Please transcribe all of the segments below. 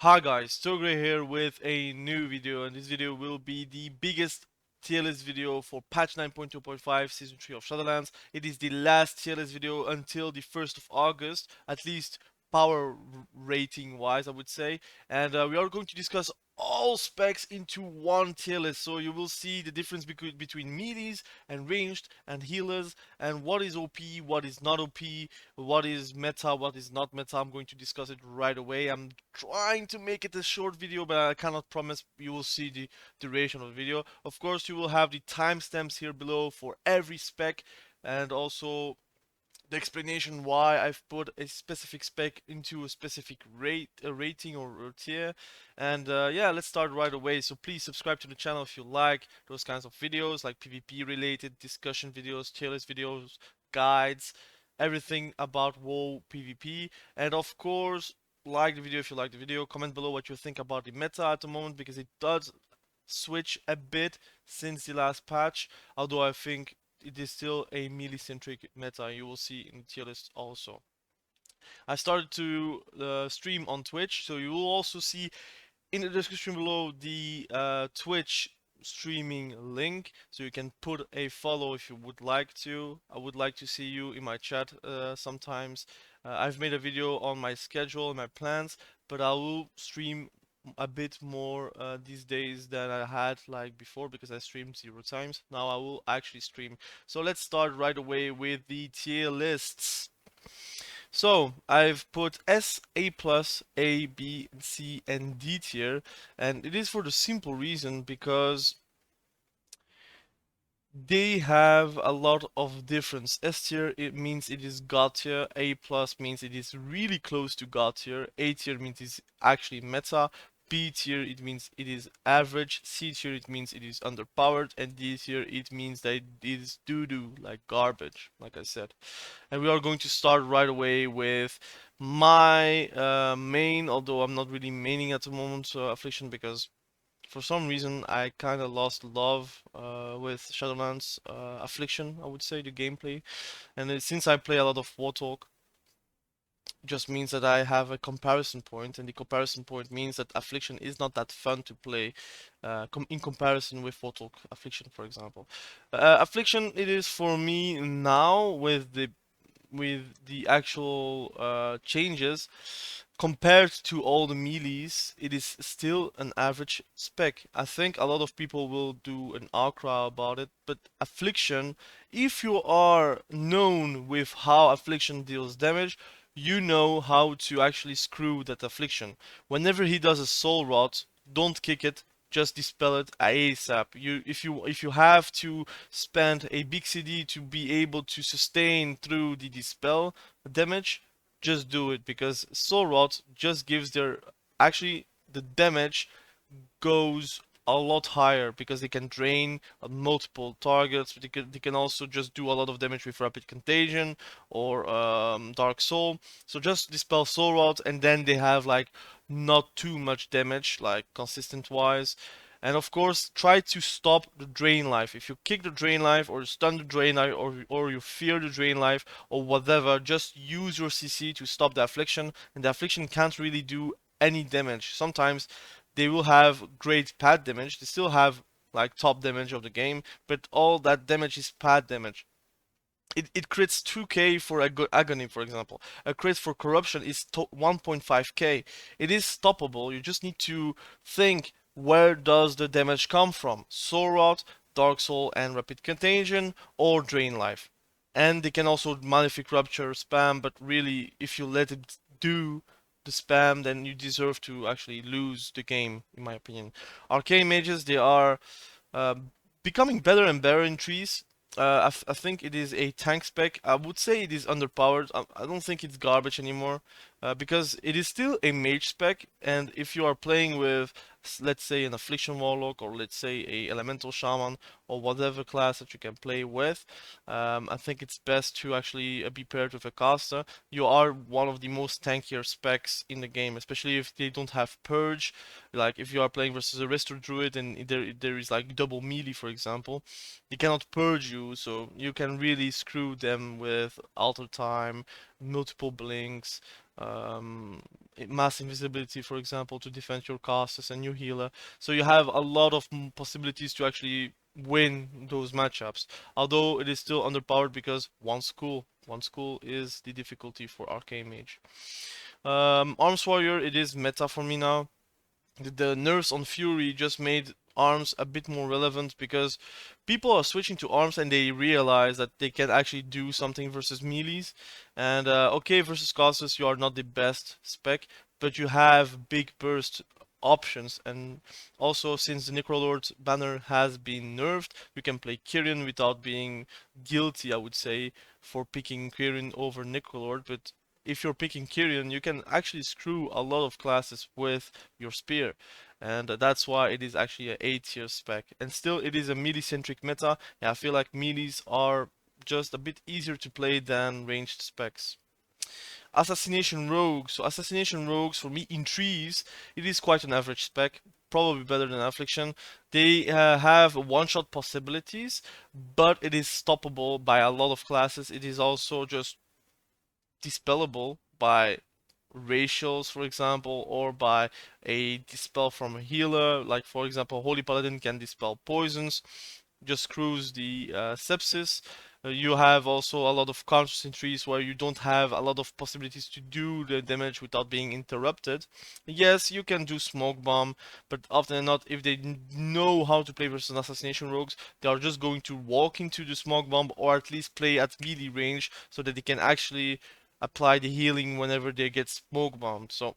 Hi guys, Thogrey here with a new video, and this video will be the biggest tier list video for patch 9.2.5 season 3 of Shadowlands. It is the last tier list video until the 1st of August, at least power rating wise I would say, and we are going to discuss all specs into one tier list, so you will see the difference between melees and ranged and healers, and what is OP, what is not OP, what is meta, what is not meta. I'm going to discuss it right away. I'm trying to make it a short video, but I cannot promise you will see the duration of the video. Of course, you will have the timestamps here below for every spec, and also the explanation why I've put a specific spec into a specific rating or tier. And yeah, let's start right away. So please subscribe to the channel if you like those kinds of videos, like PvP related discussion videos, tier list videos, guides, everything about WoW PvP. And of course, like the video if you like the video. Comment below what you think about the meta at the moment, because it does switch a bit since the last patch, although I think it is still a melee-centric meta. You will see in the tier list also. I started to stream on Twitch, so you will also see in the description below the Twitch streaming link, so you can put a follow if you would like to. I would like to see you in my chat sometimes. I've made a video on my schedule and my plans, but I will stream a bit more these days than I had like before, because I streamed 0 times. Now I will actually stream. So let's start right away with the tier lists. So I've put S, A plus, A, B, C, and D tier, and it is for the simple reason because they have a lot of difference. S tier, it means it is God tier. A plus means it is really close to God tier. A tier means it's actually meta. B tier, it means it is average. C tier, it means it is underpowered. And D tier, it means that it is doo-doo, like garbage, like I said. And we are going to start right away with my main, although I'm not really maining at the moment, Affliction, because for some reason I kind of lost love with Shadowlands Affliction, I would say, the gameplay. And since I play a lot of Wartalk, just means that I have a comparison point, and the comparison point means that Affliction is not that fun to play in comparison with Wartalk Affliction, for example. Affliction, it is for me now with the actual changes. Compared to all the melees, it is still an average spec. I think a lot of people will do an outcry about it, but Affliction, if you are known with how Affliction deals damage, you know how to actually screw that Affliction. Whenever he does a soul rot, don't kick it, just dispel it ASAP. If you have to spend a big CD to be able to sustain through the dispel damage, just do it, because soul rot just gives their actually the damage goes a lot higher, because they can drain multiple targets. They can also just do a lot of damage with rapid contagion or dark soul. So just dispel soul rot, and then they have like not too much damage, like consistent wise. And of course, try to stop the drain life. If you kick the drain life, or stun the drain life, or you fear the drain life, or whatever, just use your CC to stop the affliction, and the affliction can't really do any damage. Sometimes they will have great pad damage. They still have like top damage of the game, but all that damage is pad damage. It crits 2k for agony, for example. A crit for corruption is 1.5k. It is stoppable. You just need to think, where does the damage come from? Soul Rot, Dark Soul, and Rapid Contagion, or Drain Life. And they can also Malefic Rupture spam, but really, if you let it do the spam, then you deserve to actually lose the game, in my opinion. Arcane Mages, they are uh, becoming better and better in trees. I think it is a tank spec. I would say it is underpowered. I don't think it's garbage anymore, because it is still a mage spec, and if you are playing with let's say an Affliction Warlock, or let's say a Elemental Shaman, or whatever class that you can play with. I think it's best to actually be paired with a caster. You are one of the most tankier specs in the game, especially if they don't have Purge. Like if you are playing versus a Resto Druid and there is like double melee, for example, they cannot purge you, so you can really screw them with alter time, multiple blinks, mass invisibility, for example, to defend your casters and your healer. So you have a lot of possibilities to actually win those matchups. Although it is still underpowered because one school is the difficulty for Arcane Mage. Arms Warrior, it is meta for me now. The nerfs on Fury just made arms a bit more relevant because people are switching to arms and they realize that they can actually do something versus melees. And okay, versus casters you are not the best spec, but you have big burst options. And also, since the Necrolord banner has been nerfed, you can play Kyrian without being guilty, I would say, for picking Kyrian over Necrolord. But if you're picking Kyrian, you can actually screw a lot of classes with your spear, and that's why it is actually a A tier spec. And still, it is a melee-centric meta. Yeah, I feel like melees are just a bit easier to play than ranged specs. Assassination Rogue. So Assassination Rogues, for me, in trees, it is quite an average spec. Probably better than Affliction. They have one-shot possibilities, but it is stoppable by a lot of classes. It is also just dispellable by ratios, for example, or by a dispel from a healer. Like, for example, Holy Paladin can dispel poisons, just screws the sepsis. You have also a lot of counters in trees where you don't have a lot of possibilities to do the damage without being interrupted. Yes, you can do smoke bomb, but often than not, if they know how to play versus assassination rogues, they are just going to walk into the smoke bomb or at least play at melee range so that they can actually apply the healing whenever they get smoke bombed. So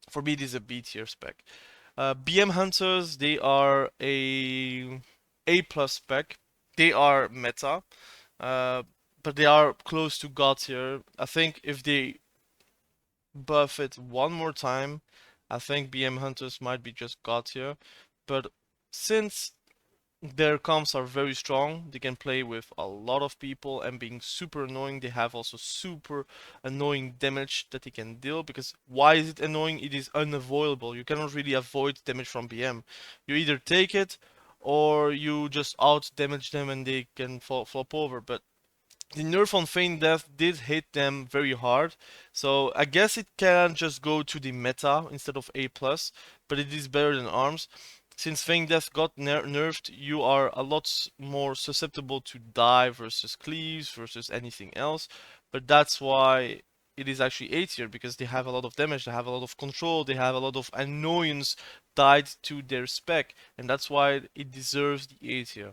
for me, this is a B tier spec. BM Hunters, they are A plus spec. They are meta, uh, but they are close to God tier. I think if they buff it one more time, I think BM Hunters might be just God tier. But since their comps are very strong, they can play with a lot of people and being super annoying. They have also super annoying damage that they can deal, because why is it annoying? It is unavoidable. You cannot really avoid damage from BM. You either take it or you just out damage them and they can flop over. But the nerf on Feign Death did hit them very hard, so I guess it can just go to the meta instead of A+, but it is better than arms. Since Feign Death got nerfed, you are a lot more susceptible to die versus cleaves versus anything else, but that's why it is actually A tier, because they have a lot of damage, they have a lot of control, they have a lot of annoyance tied to their spec, and that's why it deserves the A tier.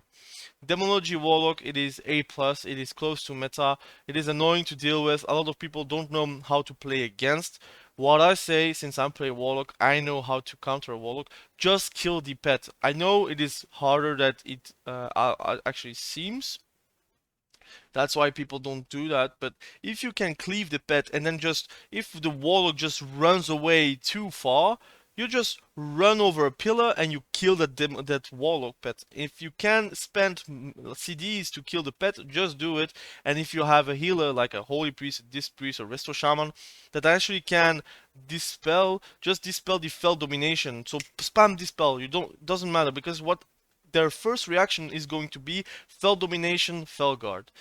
Demonology Warlock, it is A+, it is close to meta, it is annoying to deal with, a lot of people don't know how to play against. What I say, since I'm playing Warlock, I know how to counter a Warlock. Just kill the pet. I know it is harder than it actually seems. That's why people don't do that. But if you can cleave the pet and then just, if the Warlock just runs away too far, you just run over a pillar and you kill that Warlock pet. If you can spend CDs to kill the pet, just do it. And if you have a healer like a Holy Priest, Disc Priest, or Resto Shaman that actually can dispel, just dispel the Fel Domination. So spam dispel. You don't, doesn't matter, because what their first reaction is going to be Fel Domination, Fel Guard.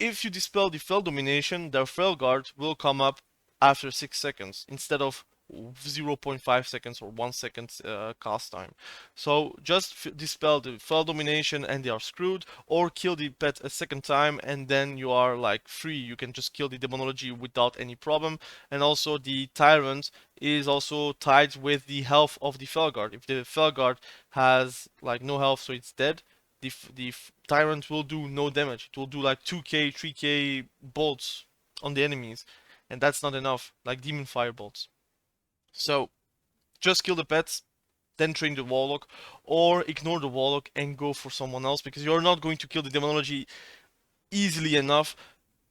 If you dispel the Fel Domination, their Fel Guard will come up after 6 seconds instead of 0.5 seconds or 1 second cast time. So just dispel the Fel Domination and they are screwed, or kill the pet a second time and then you are like free. You can just kill the Demonology without any problem. And also the Tyrant is also tied with the health of the Fel Guard. If the Fel Guard has like no health, so it's dead, the Tyrant will do no damage. It will do like 2k, 3k bolts on the enemies, and that's not enough, like Demon Fire bolts. So just kill the pets, then train the Warlock, or ignore the Warlock and go for someone else, because you're not going to kill the Demonology easily enough.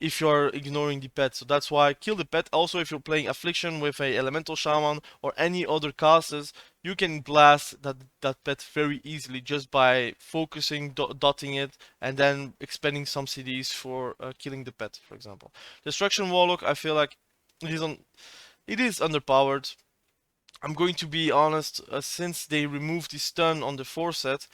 if you're ignoring the pet. So that's why kill the pet. Also, if you're playing Affliction with a Elemental Shaman or any other classes, you can blast that pet very easily just by focusing, dotting it, and then expending some CDs for killing the pet, for example. Destruction Warlock, I feel like it is underpowered. I'm going to be honest, since they removed the stun on the 4 set,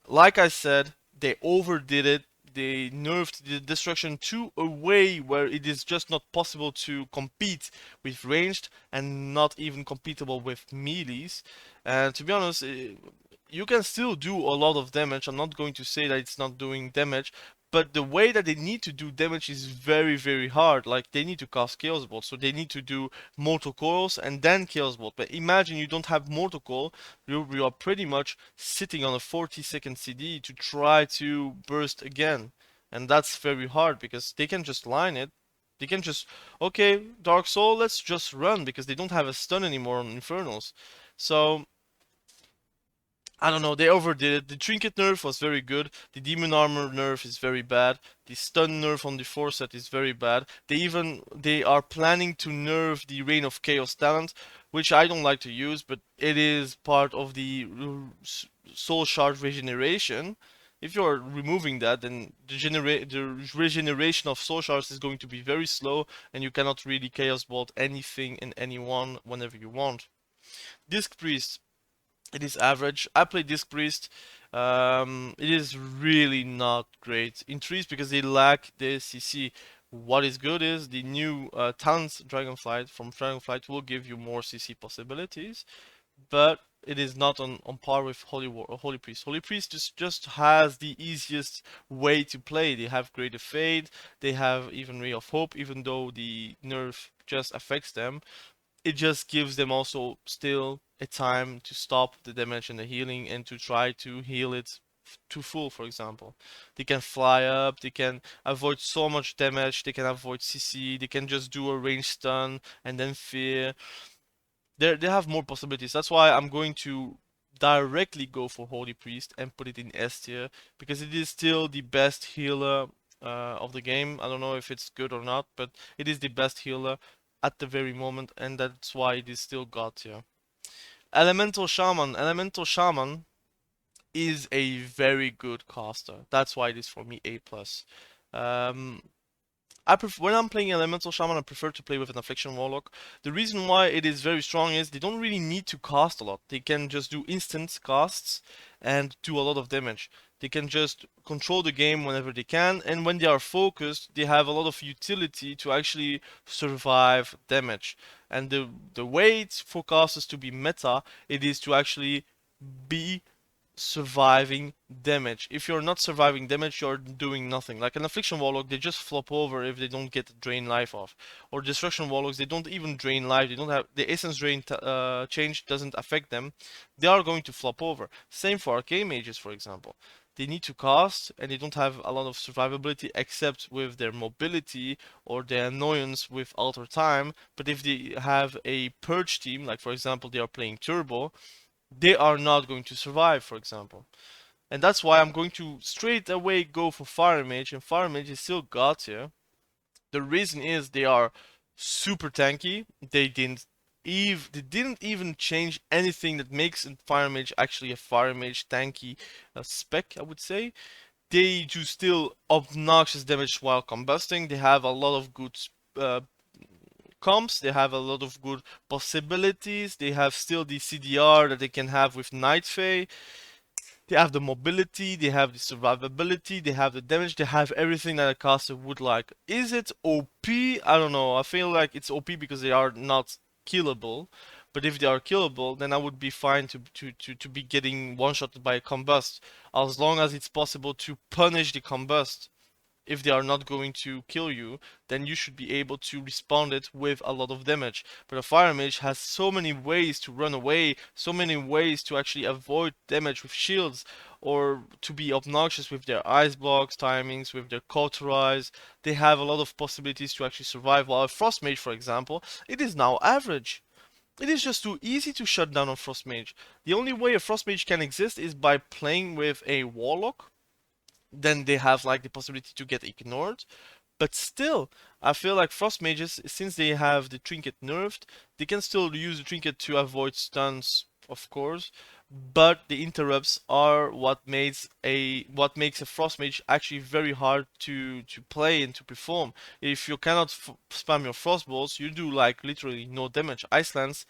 like I said, they overdid it. They nerfed the destruction to a way where it is just not possible to compete with ranged and not even compatible with melees. And to be honest, you can still do a lot of damage. I'm not going to say that it's not doing damage, but the way that they need to do damage is very, very hard. Like, they need to cast Chaos Bolt, so they need to do Mortal Coils and then Chaos Bolt. But imagine you don't have Mortal Coil, you are pretty much sitting on a 40-second CD to try to burst again. And that's very hard because they can just line it. They can just, okay, Dark Soul, let's just run because they don't have a stun anymore on Infernals. So I don't know, they overdid it. The Trinket nerf was very good. The Demon Armor nerf is very bad. The stun nerf on the 4 set is very bad. They are planning to nerf the Reign of Chaos talent, which I don't like to use, but it is part of the soul shard regeneration. If you're removing that, then the regeneration of soul shards is going to be very slow, and you cannot really Chaos Bolt anything and anyone whenever you want. Disc Priest. It is average. I play Disc Priest. It is really not great in trees because they lack the CC. What is good is the new talents Dragonflight from Dragonflight will give you more CC possibilities, but it is not on par with Holy Priest. Holy Priest just has the easiest way to play. They have Greater Fade, they have even Ray of Hope, even though the nerf just affects them. It just gives them also still a time to stop the damage and the healing and to try to heal it to full, for example. They can fly up, they can avoid so much damage, they can avoid CC, they can just do a range stun and then fear. They have more possibilities. That's why I'm going to directly go for Holy Priest and put it in S tier because it is still the best healer of the game. I don't know if it's good or not, but it is the best healer at the very moment, and that's why it is still God tier. Elemental Shaman. Elemental Shaman is a very good caster. That's why it is for me A+. Um, when I'm playing Elemental Shaman, I prefer to play with an Affliction Warlock. The reason why it is very strong is they don't really need to cast a lot. They can just do instant casts and do a lot of damage. They can just control the game whenever they can, and when they are focused, they have a lot of utility to actually survive damage. And the way for casters to be meta, it is to actually be surviving damage. If you're not surviving damage, you're doing nothing. Like an Affliction Warlock, they just flop over if they don't get drain life off. Or Destruction Warlocks, they don't even drain life. They don't have the essence drain change doesn't affect them. They are going to flop over. Same for Arcane Mages, for example. They need to cast and they don't have a lot of survivability except with their mobility or their annoyance with alter time. But if they have a purge team, like for example they are playing Turbo, they are not going to survive, for example. And that's why I'm going to straight away go for Fire Mage, and Fire Mage is still god tier. The reason is they are super tanky. They didn't even change anything that makes a Fire Mage actually a Fire Mage tanky spec, I would say. They do still obnoxious damage while combusting. They have a lot of good comps, they have a lot of good possibilities, they have still the CDR that they can have with Night Fae, they have the mobility, they have the survivability, they have the damage, they have everything that a caster would like. Is it OP? I don't know, I feel like it's OP because they are not killable, but if they are killable, then I would be fine to be getting one-shotted by a combust, as long as it's possible to punish the combust. If they are not going to kill you, then you should be able to respond it with a lot of damage. But a Fire Mage has so many ways to run away, so many ways to actually avoid damage with shields, or to be obnoxious with their ice blocks, timings, with their cauterize. They have a lot of possibilities to actually survive, while a Frost Mage, for example, it is now average. It is just too easy to shut down a Frost Mage. The only way a Frost Mage can exist is by playing with a Warlock. Then they have like the possibility to get ignored. But still, I feel like Frost Mages, since they have the trinket nerfed, they can still use the trinket to avoid stuns, of course. But the interrupts are what makes a Frost Mage actually very hard to play and to perform. If you cannot spam your Frost Balls, you do like literally no damage. Icelands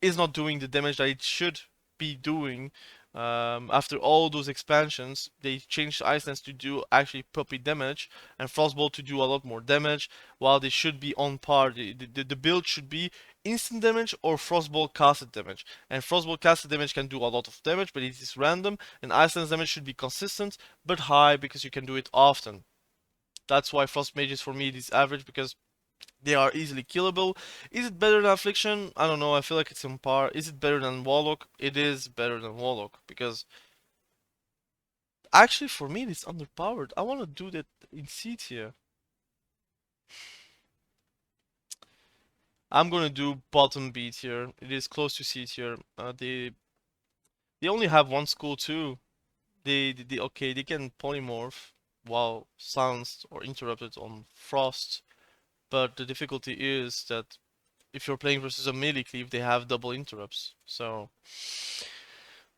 is not doing the damage that it should be doing. After all those expansions, they changed Icelands to do actually puppy damage and Frostbolt to do a lot more damage, while they should be on par. The build should be instant damage or Frostbolt casted damage. And Frostbolt casted damage can do a lot of damage, but it is random, and Iceland's damage should be consistent but high because you can do it often. That's why Frost Mages for me it is average, because they are easily killable. Is it better than Affliction? I don't know. I feel like it's on par. Is it better than Warlock? It is better than Warlock, because actually for me it's underpowered. I want to do that in C tier. I'm gonna do bottom B tier. It is close to C tier. They only have one school too. They okay. They can polymorph while silenced or interrupted on Frost, but the difficulty is that if you're playing versus a melee cleave, they have double interrupts. So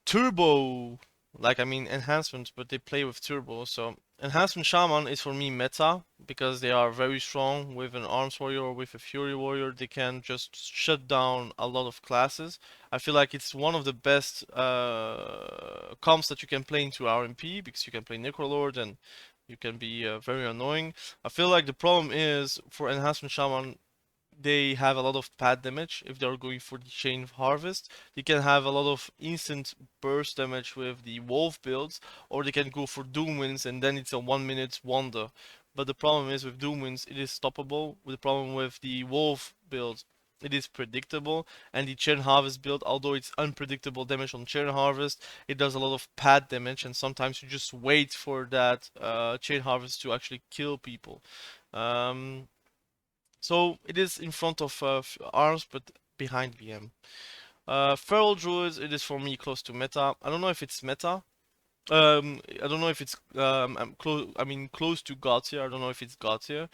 turbo, like I mean enhancement, but they play with turbo. So enhancement shaman is for me meta, because they are very strong with an arms warrior or with a fury warrior. They can just shut down a lot of classes. I feel like it's one of the best comps that you can play into RMP, because you can play necrolord and you can be very annoying. I feel like the problem is for enhancement shaman, they have a lot of pad damage if they're going for the chain of harvest. They can have a lot of instant burst damage with the wolf builds, or they can go for doom winds and then it's a 1 minute wonder. But the problem is with doom winds it is stoppable. The problem with the wolf build, it is predictable, and the chain harvest build, although it's unpredictable damage on chain harvest, it does a lot of pad damage, and sometimes you just wait for that chain harvest to actually kill people. Um, so it is in front of arms, but behind VM. Feral Druids, it is for me close to meta. I don't know if it's meta. I don't know if it's I'm close. I mean, close to God tier. I don't know if it's God tier,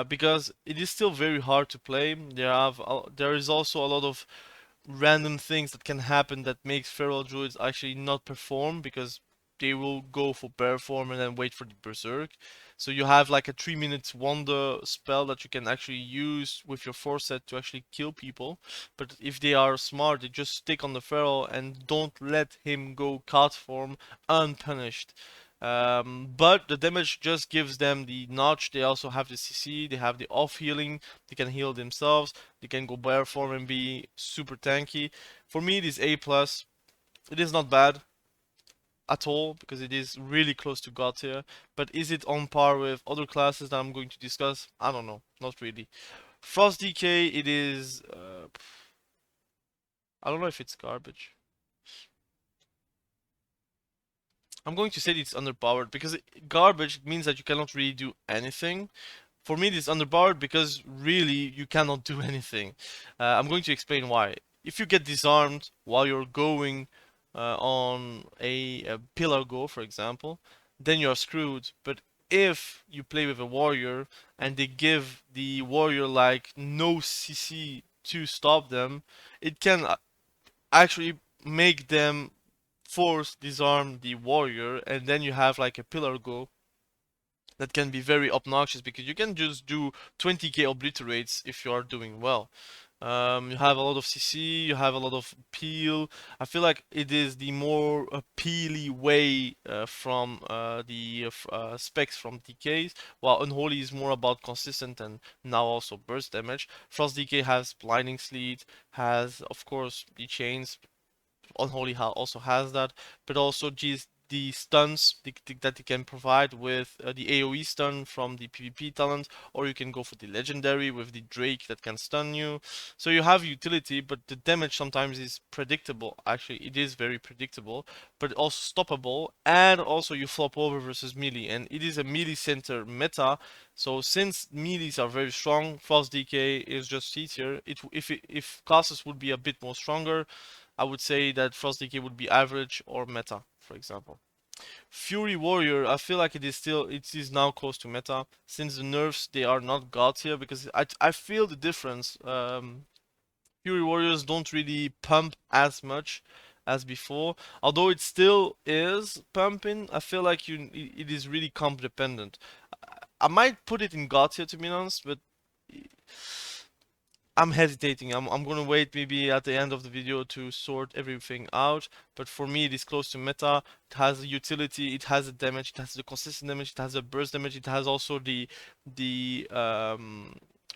because it is still very hard to play. There is also a lot of random things that can happen that makes feral druids actually not perform, because they will go for bear form and then wait for the berserk. So you have like a 3 minute wonder spell that you can actually use with your forset to actually kill people. But if they are smart, they just stick on the feral and don't let him go cat form unpunished. But the damage just gives them the notch. They also have the CC, they have the off healing, they can heal themselves, they can go bear form and be super tanky. For me, it is A plus. It is not bad at all, because it is really close to God tier. But is it on par with other classes that I'm going to discuss? I don't know, not really. Frost DK, it is. I don't know if it's garbage. I'm going to say it's underpowered, because garbage means that you cannot really do anything. For me, this is underpowered because really you cannot do anything. I'm going to explain why. If you get disarmed while you're going on a pillar go, for example, then you're screwed. But if you play with a warrior and they give the warrior like no CC to stop them, it can actually make them force disarm the warrior, and then you have like a pillar go that can be very obnoxious, because you can just do 20k obliterates if you are doing well. You have a lot of CC, you have a lot of peel. I feel like it is the more peely way from the specs from DKs, while Unholy is more about consistent and now also burst damage. Frost DK has Blinding Sleet, has of course the chains. Unholy also has that, but also the stuns that you can provide with the AoE stun from the PvP talent, or you can go for the legendary with the Drake that can stun you. So you have utility, but the damage sometimes is predictable. Actually, it is very predictable, but also stoppable, and also you flop over versus melee, and it is a melee center meta. So since melees are very strong, Frost DK is just C tier. If classes would be a bit more stronger, I would say that Frost DK would be average or meta, for example. Fury Warrior, I feel like it is now close to meta since the nerfs they are not god tier because I feel the difference. Fury Warriors don't really pump as much as before, although it still is pumping. I feel like it is really comp dependent. I might put it in god tier to be honest, but I'm hesitating. I'm gonna wait maybe at the end of the video to sort everything out. But for me, it is close to meta. It has a utility. It has a damage. It has the consistent damage. It has a burst damage. It has also the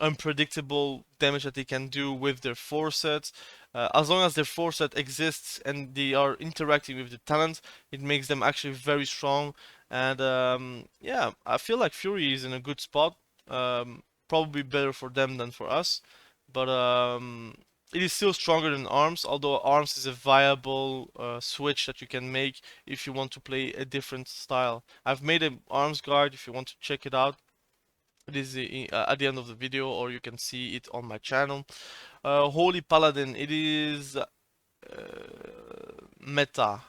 unpredictable damage that they can do with their force. As long as their force exists and they are interacting with the talent, it makes them actually very strong. And yeah, I feel like Fury is in a good spot. Probably better for them than for us, but it is still stronger than arms, although arms is a viable switch that you can make if you want to play a different style. I've made an arms guide if you want to check it out. It is at the end of the video, or you can see it on my channel. Holy Paladin, it is meta.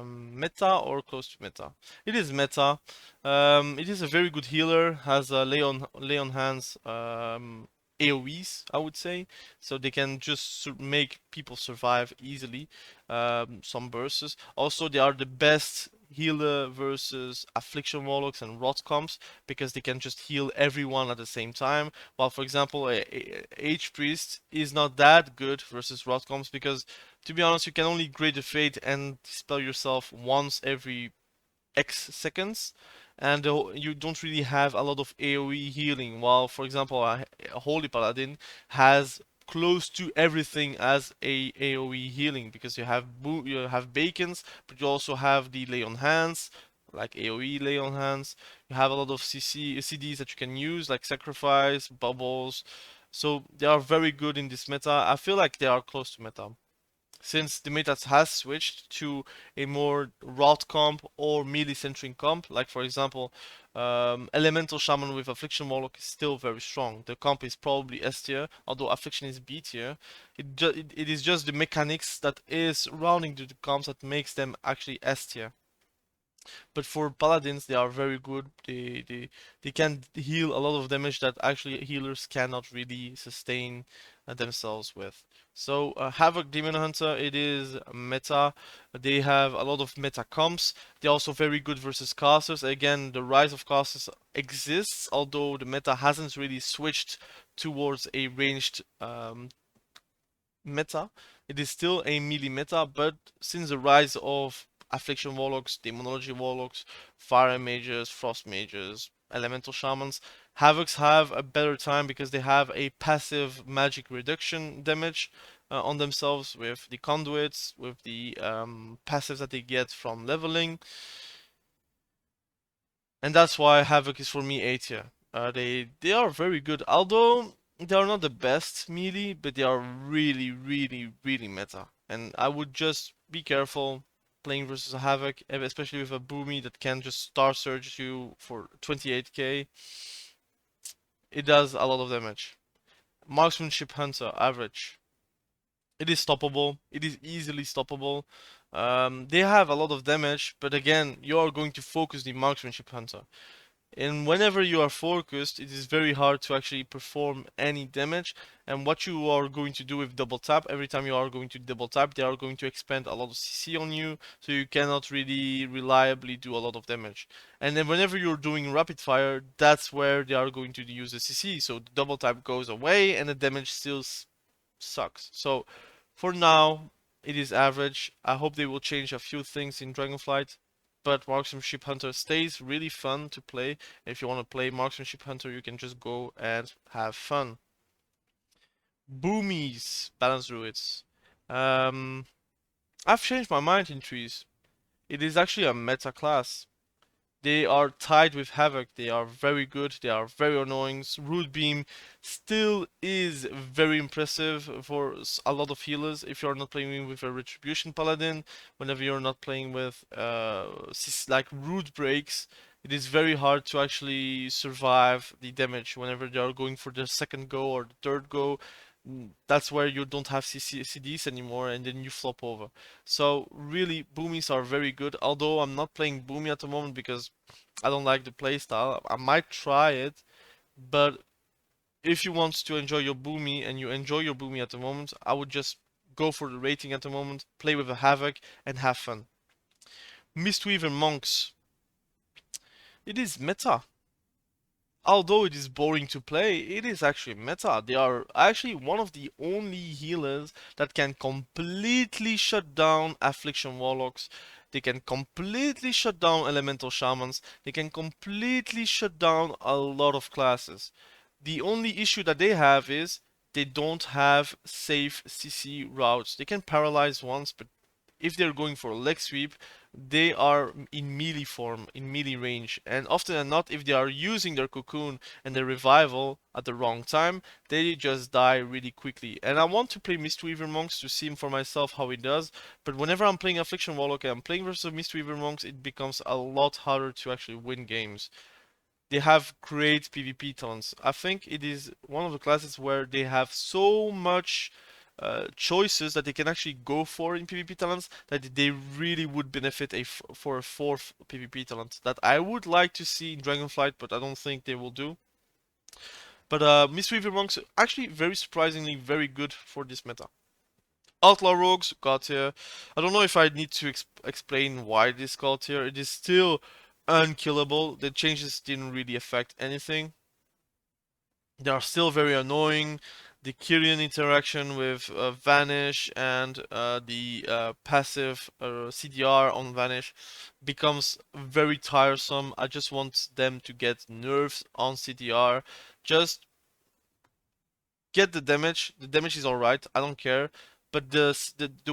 Meta or close to meta. It is meta. It is a very good healer, has a lay on hands AoEs, I would say, so they can just make people survive easily. Some bursts. Also, they are the best healer versus Affliction Warlocks and Rot comps because they can just heal everyone at the same time. While, for example, a H Priest is not that good versus Rot comps because, to be honest, you can only Grade the Fate and dispel yourself once every X seconds, and you don't really have a lot of AoE healing. While, for example, a Holy Paladin has close to everything as a AoE healing because you have Bacons, but you also have the Lay on Hands, like AoE Lay on Hands. You have a lot of CDs that you can use, like Sacrifice, Bubbles. So they are very good in this meta. I feel like they are close to meta since the meta has switched to a more rot comp or melee centric comp, like for example, Elemental Shaman with Affliction Warlock is still very strong. The comp is probably S tier, although Affliction is B tier. It is just the mechanics that is surrounding the comps that makes them actually S tier. But for paladins, they are very good. They can heal a lot of damage that actually healers cannot really sustain themselves with. So Havok Demon Hunter, it is meta. They have a lot of meta comps. They're also very good versus casters. Again, the rise of casters exists, although the meta hasn't really switched towards a ranged meta. It is still a melee meta, but since the rise of Affliction Warlocks, Demonology Warlocks, Fire Mages, Frost Mages, Elemental Shamans, Havocs have a better time because they have a passive magic reduction damage on themselves with the conduits, with the passives that they get from leveling. And that's why Havok is for me A tier. They are very good, although they are not the best melee, but they are really, really, really meta. And I would just be careful playing versus a Havok, especially with a Boomy that can just Star Surge you for 28k. It does a lot of damage. Marksmanship Hunter, average. It is stoppable. It is easily stoppable. They have a lot of damage, but again, you are going to focus the Marksmanship Hunter. And whenever you are focused, it is very hard to actually perform any damage. And what you are going to do with double tap, every time you are going to double tap, they are going to expend a lot of CC on you, so you cannot really reliably do a lot of damage. And then whenever you're doing rapid fire, that's where they are going to use the CC, so the double tap goes away and the damage still sucks. So for now, it is average. I hope they will change a few things in Dragonflight, but Marksmanship Hunter stays really fun to play. If you want to play Marksmanship Hunter, you can just go and have fun. Boomies, Balance Druids. I've changed my mind in trees. It is actually a meta class. They are tied with Havok. They are very good. They are very annoying. Root Beam still is very impressive for a lot of healers. If you're not playing with a Retribution Paladin, whenever you're not playing with like Root Breaks, it is very hard to actually survive the damage whenever they are going for their second go or the third go. that's where you don't have CDs anymore, and then you flop over. So really, boomies are very good. Although I'm not playing boomy at the moment because I don't like the playstyle. I might try it, but if you want to enjoy your boomy and you enjoy your boomy at the moment, I would just go for the rating at the moment, play with a Havok, and have fun. Mistweaver Monks. It is meta. Although it is boring to play, it is actually meta. They are actually one of the only healers that can completely shut down Affliction Warlocks. They can completely shut down Elemental Shamans. They can completely shut down a lot of classes. The only issue that they have is they don't have safe CC routes. They can paralyze once, but if they're going for a leg sweep, they are in melee form, in melee range. And often than not, if they are using their cocoon and their revival at the wrong time, they just die really quickly. And I want to play Mistweaver Monks to see for myself how it does, but whenever I'm playing Affliction Warlock and I'm playing versus Mistweaver Monks, it becomes a lot harder to actually win games. They have great PvP talents. I think it is one of the classes where they have so much choices that they can actually go for in PvP talents that they really would benefit for a fourth PvP talent that I would like to see in Dragonflight, but I don't think they will do. But Mistweaver Monks actually very surprisingly very good for this meta. Outlaw Rogues got here. I don't know if I need to explain why this got here. It is still unkillable. The changes didn't really affect anything. They are still very annoying. The Kyrian interaction with Vanish and the passive CDR on Vanish becomes very tiresome. I just want them to get nerfs on CDR. Just get the damage. The damage is alright. I don't care. But the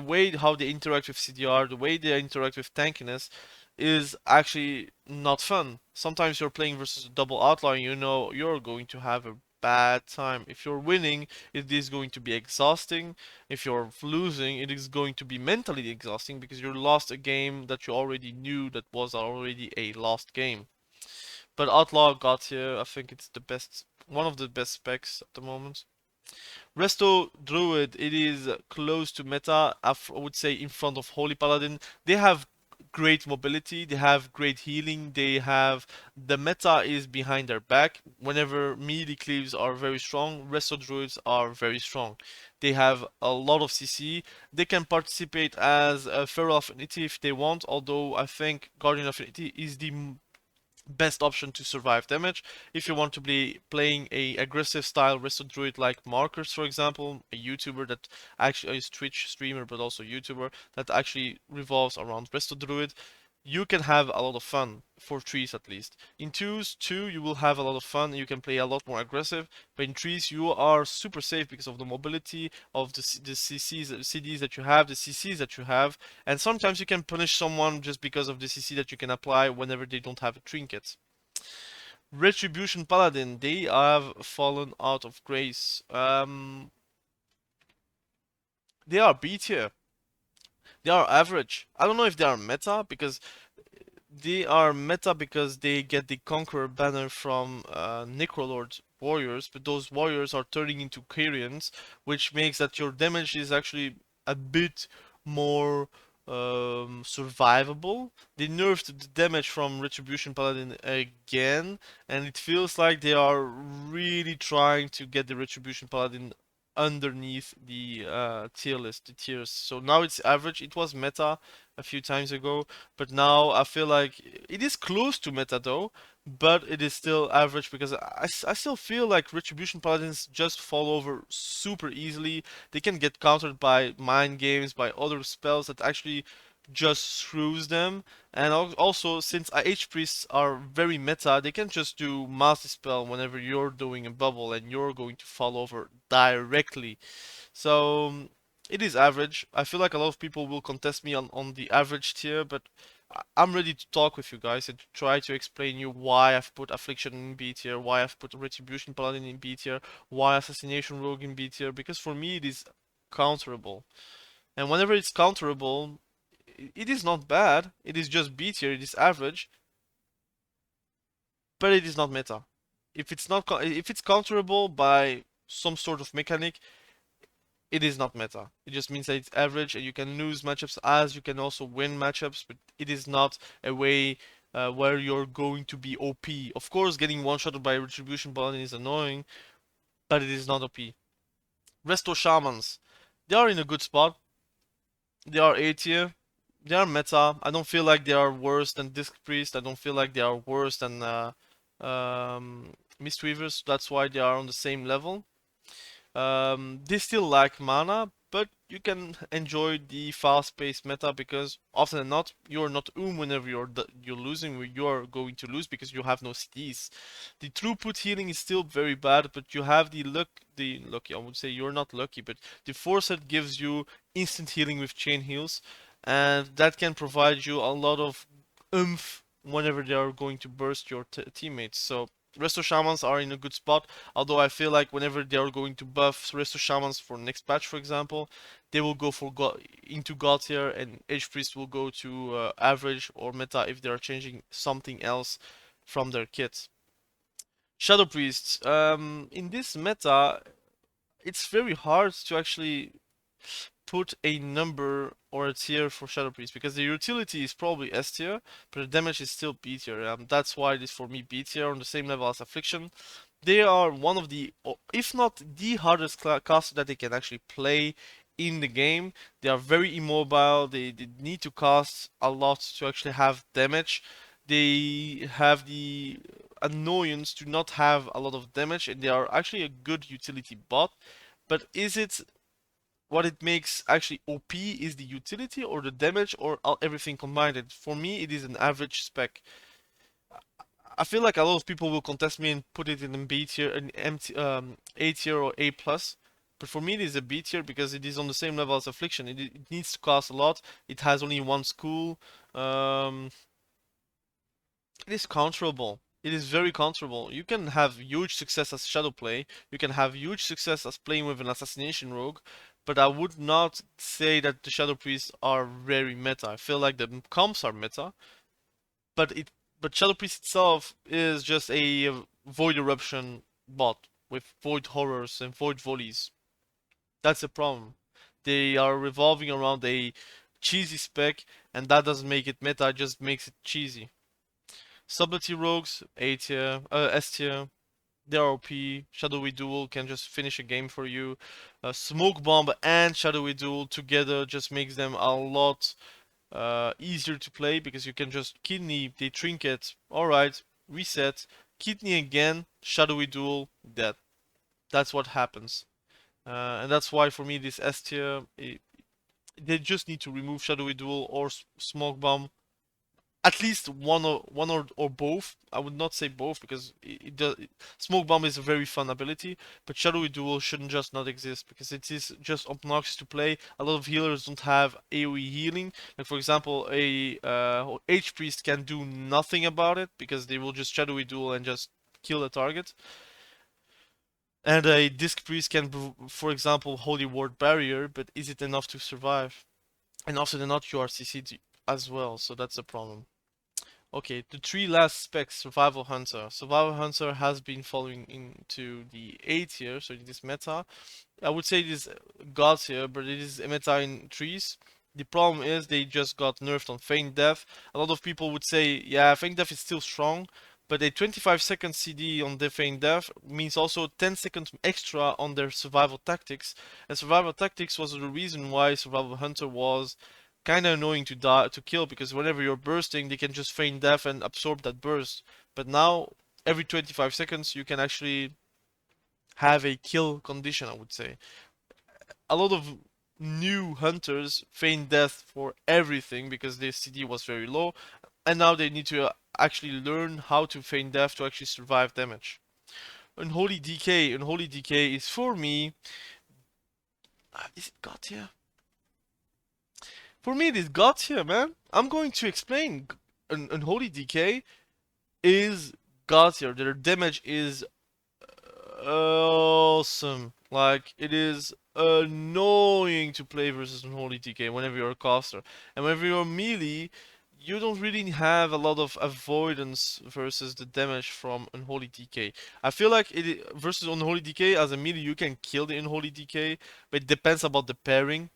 way how they interact with CDR, the way they interact with tankiness, is actually not fun. Sometimes you're playing versus a double outlaw and you know you're going to have a bad time. If you're winning, it is going to be exhausting. If you're losing, it is going to be mentally exhausting because you lost a game that you already knew that was already a lost game. But Outlaw got here. I think it's the best, one of the best specs at the moment. Resto Druid, it is close to meta, I would say in front of Holy Paladin. They have great mobility, they have great healing, they have the meta is behind their back. Whenever melee cleaves are very strong, Resto Druids are very strong. They have a lot of CC. They can participate as a Feral Affinity if they want, although I think Guardian Affinity is the best option to survive damage. If you want to be playing a aggressive style Resto Druid like Markers, for example, a YouTuber that actually is Twitch streamer but also YouTuber that actually revolves around Resto Druid, you can have a lot of fun for trees at least. In twos, too, you will have a lot of fun. You can play a lot more aggressive, but in trees you are super safe because of the mobility of the CCs, CDs that you have, the CCs that you have, and sometimes you can punish someone just because of the CC that you can apply whenever they don't have a trinket. Retribution Paladin, they have fallen out of grace. They are B tier. They are average. I don't know if they are meta because they are meta because they get the Conqueror banner from Necrolord warriors, but those warriors are turning into Kyrians, which makes that your damage is actually a bit more survivable. They nerfed the damage from Retribution Paladin again, and it feels like they are really trying to get the Retribution Paladin underneath the tier list, the tiers. So now it's average. It was meta a few times ago, but now I feel like it is close to meta though, but it is still average because I still feel like Retribution Paladins just fall over super easily. They can get countered by mind games, by other spells that actually just screws them. And also, since H priests are very meta, they can just do mass dispel whenever you're doing a bubble and you're going to fall over directly. So it is average. I feel like a lot of people will contest me on the average tier, but I'm ready to talk with you guys and to try to explain you why I've put Affliction in B tier, why I've put Retribution Paladin in B tier, why Assassination Rogue in B tier, because for me it is counterable. And whenever it's counterable, it is not bad. It is just B tier, it is average, but it is not meta. If it's not if it's counterable by some sort of mechanic, it is not meta. It just means that it's average and you can lose matchups as you can also win matchups, but it is not a way where you're going to be OP. Of course, getting one-shotted by Retribution Paladin is annoying, but it is not OP. Resto Shamans. They are in a good spot. They are A tier. They are meta. I don't feel like they are worse than Disc Priest. I don't feel like they are worse than Mistweavers. That's why they are on the same level. They still lack mana, but you can enjoy the fast-paced meta because often than not, you're not whenever you're losing. You're going to lose because you have no CDs. The throughput healing is still very bad, but you have the lucky. I would say you're not lucky, but the foresight gives you instant healing with chain heals, and that can provide you a lot of oomph whenever they are going to burst your teammates. So Resto Shamans are in a good spot, although I feel like whenever they are going to buff Resto Shamans for next patch, for example, they will go for into God tier, and Edge Priest will go to average or meta if they are changing something else from their kit. Shadow Priests, in this meta, it's very hard to actually put a number or a tier for Shadow Priest because the utility is probably S tier, but the damage is still B tier. That's why it is for me B tier on the same level as Affliction. They are one of the, if not the hardest caster that they can actually play in the game. They are very immobile. They need to cast a lot to actually have damage. They have the annoyance to not have a lot of damage, and they are actually a good utility bot. But is it what it makes actually OP is the utility or the damage or everything combined? And for me, it is an average spec. I feel like a lot of people will contest me and put it in a B tier, an A tier or A plus. But for me, it is a B tier because it is on the same level as Affliction. It needs to cost a lot. It has only one school. Um, it is counterable. It is very counterable. You can have huge success as shadow play. You can have huge success as playing with an assassination rogue. But I would not say that the shadow priests are very meta. I feel like the comps are meta, but Shadow Priest itself is just a Void Eruption bot with Void Horrors and Void Volleys. That's the problem. They are revolving around a cheesy spec, and that doesn't make it meta, it just makes it cheesy. Subtlety Rogues, A tier, S tier. They are OP. Shadowy Duel can just finish a game for you. Smoke Bomb and Shadowy Duel together just makes them a lot easier to play because you can just kidney, they trinket, alright, reset, kidney again, shadowy duel, dead. That's what happens. And that's why for me this S tier, they just need to remove shadowy duel or smoke bomb. At least one or both. I would not say both because it does. Smoke bomb is a very fun ability, but shadowy duel shouldn't just not exist because it is just obnoxious to play. A lot of healers don't have AoE healing. Like for example, a H priest can do nothing about it because they will just shadowy duel and just kill the target. And a disc priest can, for example, holy ward barrier, but is it enough to survive? And often than not, you are CC'd as well, so that's a problem. Okay, the three last specs, Survival Hunter. Survival Hunter has been falling into the A tier, so it is meta. I would say it is God tier, but it is meta in trees. The problem is they just got nerfed on Feign Death. A lot of people would say, yeah, Feign Death is still strong, but a 25-second CD on the Feign Death means also 10 seconds extra on their Survival Tactics. And Survival Tactics was the reason why Survival Hunter was kind of annoying to kill because whenever you're bursting, they can just feign death and absorb that burst. But now, every 25 seconds, you can actually have a kill condition, I would say. A lot of new hunters feign death for everything because their CD was very low, and now they need to actually learn how to feign death to actually survive damage. Unholy DK. Unholy DK is for me. Is it God tier? For me, it is God tier, man. I'm going to explain. Unholy DK is God tier. Their damage is awesome. Like, it is annoying to play versus Unholy DK whenever you're a caster. And whenever you're melee, you don't really have a lot of avoidance versus the damage from Unholy DK. I feel like versus Unholy DK as a melee you can kill the Unholy DK, but it depends about the pairing.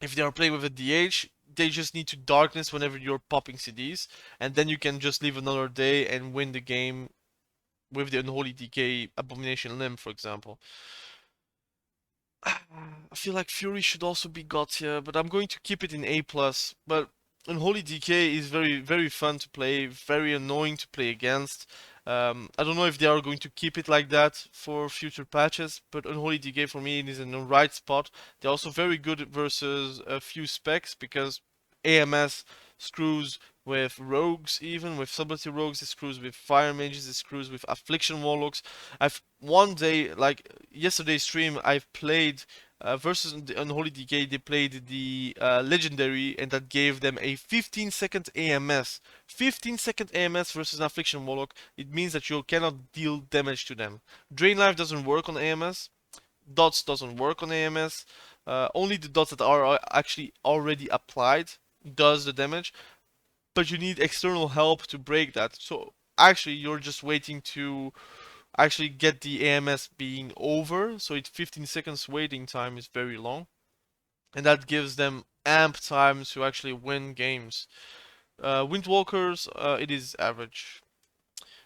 If they are playing with a DH, they just need to darkness whenever you're popping CDs, and then you can just leave another day and win the game with the Unholy DK Abomination Limb, for example. I feel like Fury should also be got here, but I'm going to keep it in A+. But Unholy DK is very fun to play, very annoying to play against. I don't know if they are going to keep it like that for future patches, but Unholy DK for me is in the right spot. They're also very good versus a few specs because AMS screws with rogues, even with subtlety rogues, it screws with fire mages, it screws with affliction warlocks. I've one day, like yesterday's stream, I've played versus the Unholy DK. They played the legendary, and that gave them a 15-second AMS. 15-second AMS versus an affliction warlock. It means that you cannot deal damage to them. Drain life doesn't work on AMS. Dots doesn't work on AMS. Only the dots that are actually already applied does the damage, but you need external help to break that. So actually, you're just waiting to actually get the AMS being over. So it's 15 seconds waiting time is very long, and that gives them amp time to actually win games. Windwalkers, it is average.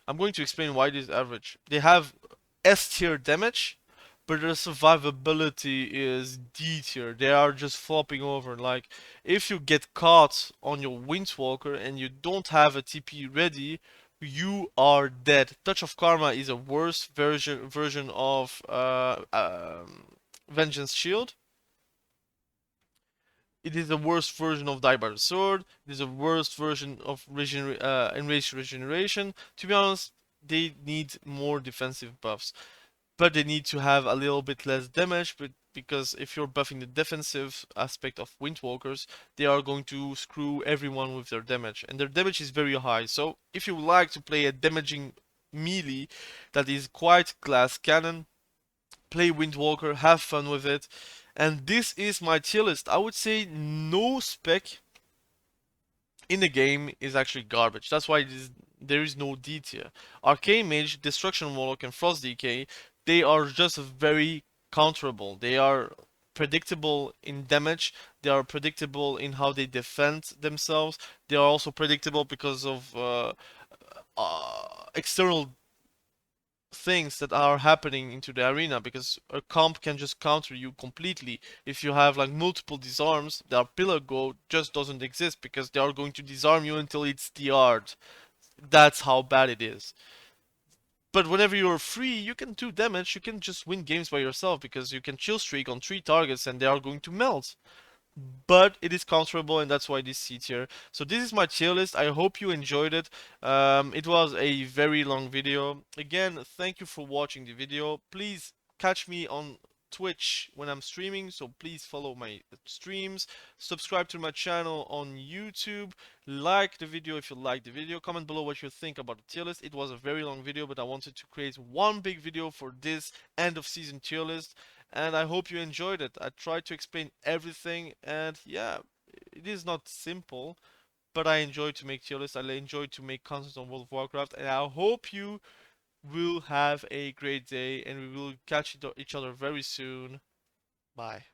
I'm going to explain why it is average. They have S tier damage, but their survivability is D tier. They are just flopping over. Like, if you get caught on your Windwalker and you don't have a TP ready, you are dead. Touch of Karma is a worse version of Vengeance Shield. It is the worst version of Die by the Sword. It is the worst version of Enraged Regeneration. To be honest, they need more defensive buffs, but they need to have a little bit less damage. But because if you're buffing the defensive aspect of Windwalkers, they are going to screw everyone with their damage, and their damage is very high. So if you like to play a damaging melee that is quite glass cannon, play Windwalker, have fun with it. And this is my tier list. I would say no spec in the game is actually garbage. That's why there is no D tier. Arcane Mage, Destruction Warlock, and Frost DK, they are just very counterable. They are predictable in damage. They are predictable in how they defend themselves. They are also predictable because of external things that are happening into the arena, because a comp can just counter you completely. If you have like multiple disarms, their pillar go just doesn't exist because they are going to disarm you until it's DR'd. That's how bad it is. But whenever you're free, you can do damage, you can just win games by yourself because you can chill streak on 3 targets and they are going to melt. But it is counterable, and that's why this C tier. So this is my tier list. I hope you enjoyed it. It was a very long video. Again, thank you for watching the video. Please catch me on Twitch when I'm streaming, so please follow my streams. Subscribe to my channel on YouTube. Like the video if you like the video. Comment below what you think about the tier list. It was a very long video, but I wanted to create one big video for this end of season tier list, and I hope you enjoyed it. I tried to explain everything, and yeah, it is not simple, but I enjoy to make tier lists. I enjoy to make content on World of Warcraft, and I hope you will have a great day, and we will catch each other very soon. Bye.